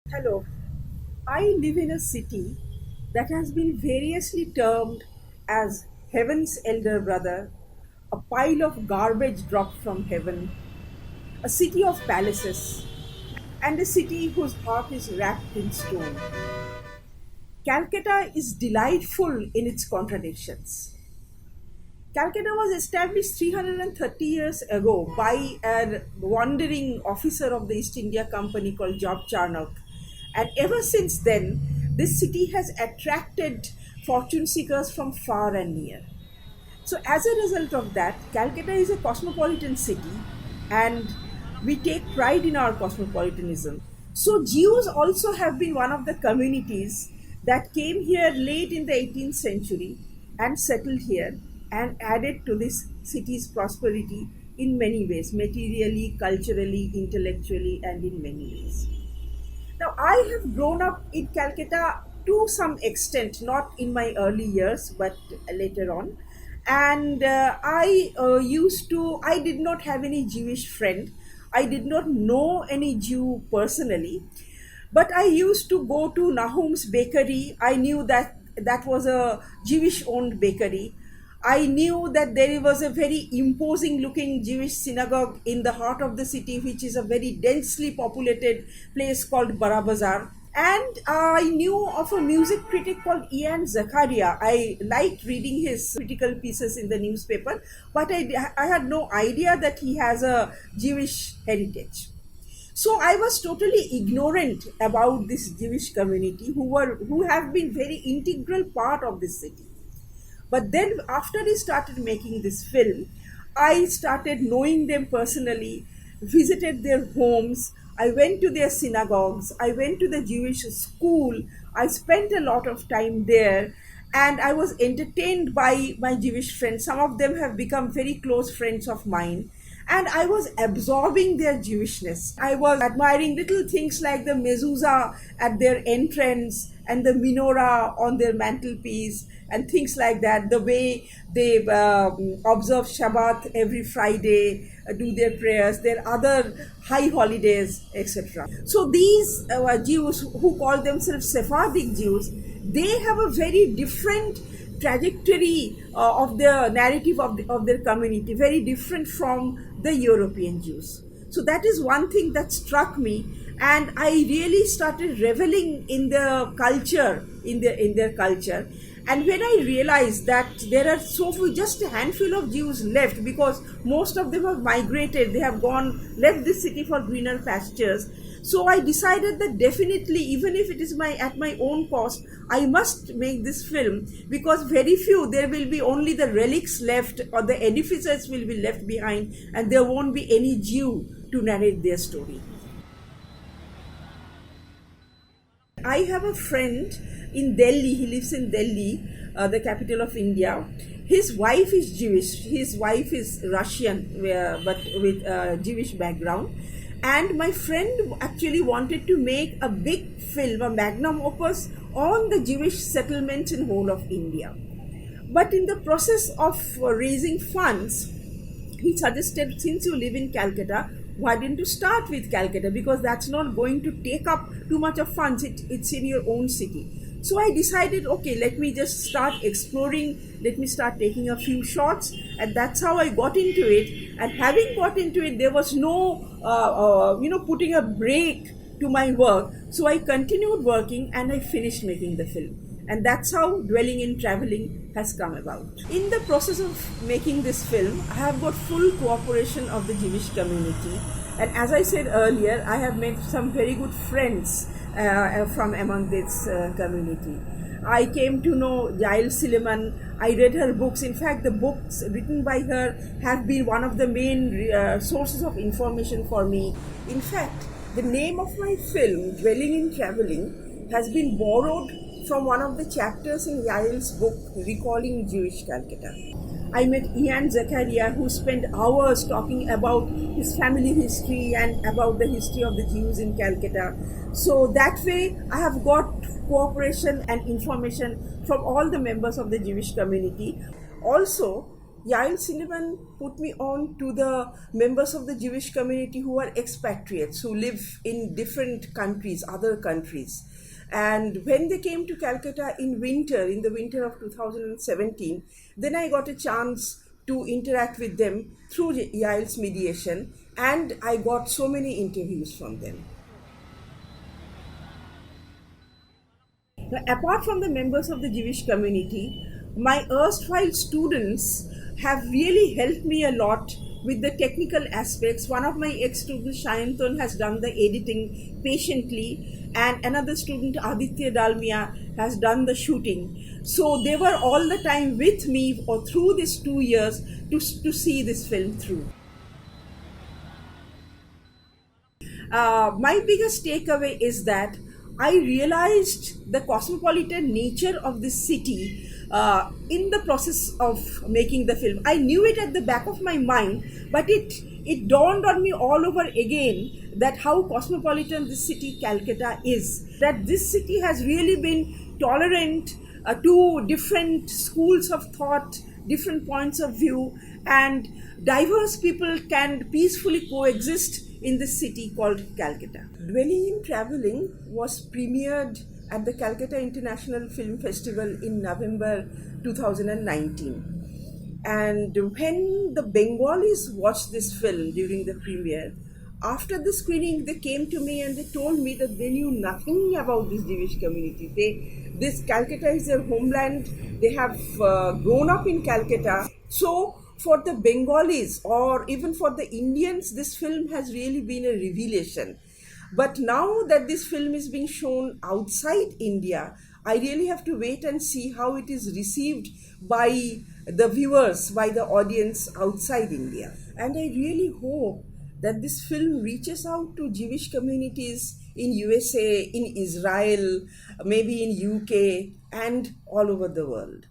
Hello. I live in a city that has been variously termed as heaven's elder brother, a pile of garbage dropped from heaven, a city of palaces, and a city whose heart is wrapped in stone. Calcutta is delightful in its contradictions. Calcutta was established 330 years ago by a wandering officer of the East India Company called Job Charnock. And ever since then, this city has attracted fortune seekers from far and near. So, as a result of that, Calcutta is a cosmopolitan city and we take pride in our cosmopolitanism. So, Jews also have been one of the communities that came here late in the 18th century and settled here and added to this city's prosperity in many ways, materially, culturally, intellectually, and in many ways. Now, I have grown up in Calcutta to some extent, not in my early years, but later on. And I did not have any Jewish friend. I did not know any Jew personally, but I used to go to Nahum's bakery. I knew that that was a Jewish owned bakery. I knew that there was a very imposing looking Jewish synagogue in the heart of the city, which is a very densely populated place called Barabazar. And I knew of a music critic called Ian Zakaria. I liked reading his critical pieces in the newspaper, but I had no idea that he has a Jewish heritage. So I was totally ignorant about this Jewish community who have been very integral part of this city. But then, after I started making this film, I started knowing them personally, visited their homes, I went to their synagogues, I went to the Jewish school, I spent a lot of time there, and I was entertained by my Jewish friends. Some of them have become very close friends of mine. And I was absorbing their Jewishness. I was admiring little things like the mezuzah at their entrance and the menorah on their mantelpiece and things like that. The way they observe Shabbat every Friday, do their prayers, their other high holidays, etc. So these Jews who call themselves Sephardic Jews, they have a very different trajectory of the narrative of their community, very different from the European Jews. So that is one thing that struck me, and I really started reveling in the culture, in their culture. And when I realized that there are so few, just a handful of Jews left, because most of them have migrated, they have left the city for greener pastures. So I decided that definitely, even if it is at my own cost, I must make this film, because very few, there will be only the relics left or the edifices will be left behind, and there won't be any Jew to narrate their story. I have a friend in Delhi. He lives in Delhi, the capital of India. His wife is Jewish. His wife is Russian, but with a Jewish background. And my friend actually wanted to make a big film, a magnum opus on the Jewish settlements in whole of India. But in the process of raising funds, he suggested, since you live in Calcutta, why didn't you start with Calcutta? Because that's not going to take up too much of funds. It's in your own city. So I decided, okay, let me just start exploring, let me start taking a few shots, and that's how I got into it. And having got into it, there was no, putting a break to my work. So I continued working and I finished making the film. And that's how Dwelling in Traveling has come about. In the process of making this film, I have got full cooperation of the Jewish community. And as I said earlier, I have made some very good friends from among this community. I came to know Yael Silliman. I read her books. In fact, the books written by her have been one of the main sources of information for me. In fact, the name of my film, Dwelling in Traveling, has been borrowed from one of the chapters in Yael's book, Recalling Jewish Calcutta. I met Ian Zakaria, who spent hours talking about his family history and about the history of the Jews in Calcutta. So that way, I have got cooperation and information from all the members of the Jewish community. Also, Yael Cinnamon put me on to the members of the Jewish community who are expatriates, who live in different countries, other countries. And when they came to Calcutta in the winter of 2017, then I got a chance to interact with them through Yael's mediation, and I got so many interviews from them. Now, apart from the members of the Jewish community, my erstwhile students have really helped me a lot with the technical aspects. One of my ex-students, Shayanton, has done the editing patiently, and another student, Aditya Dalmia, has done the shooting. So they were all the time with me or through these 2 years to see this film through. My biggest takeaway is that I realized the cosmopolitan nature of this city in the process of making the film. I knew it at the back of my mind, but it dawned on me all over again that how cosmopolitan this city, Calcutta, is. That this city has really been tolerant to different schools of thought, different points of view, and diverse people can peacefully coexist in this city called Calcutta. Dwelling in Traveling was premiered at the Calcutta International Film Festival in November 2019. And when the Bengalis watched this film during the premiere, after the screening, they came to me and they told me that they knew nothing about this Jewish community. This Calcutta is their homeland. They have grown up in Calcutta. So for the Bengalis or even for the Indians, this film has really been a revelation. But now that this film is being shown outside India, I really have to wait and see how it is received by the viewers, by the audience outside India. And I really hope that this film reaches out to Jewish communities in USA, in Israel, maybe in UK, and all over the world.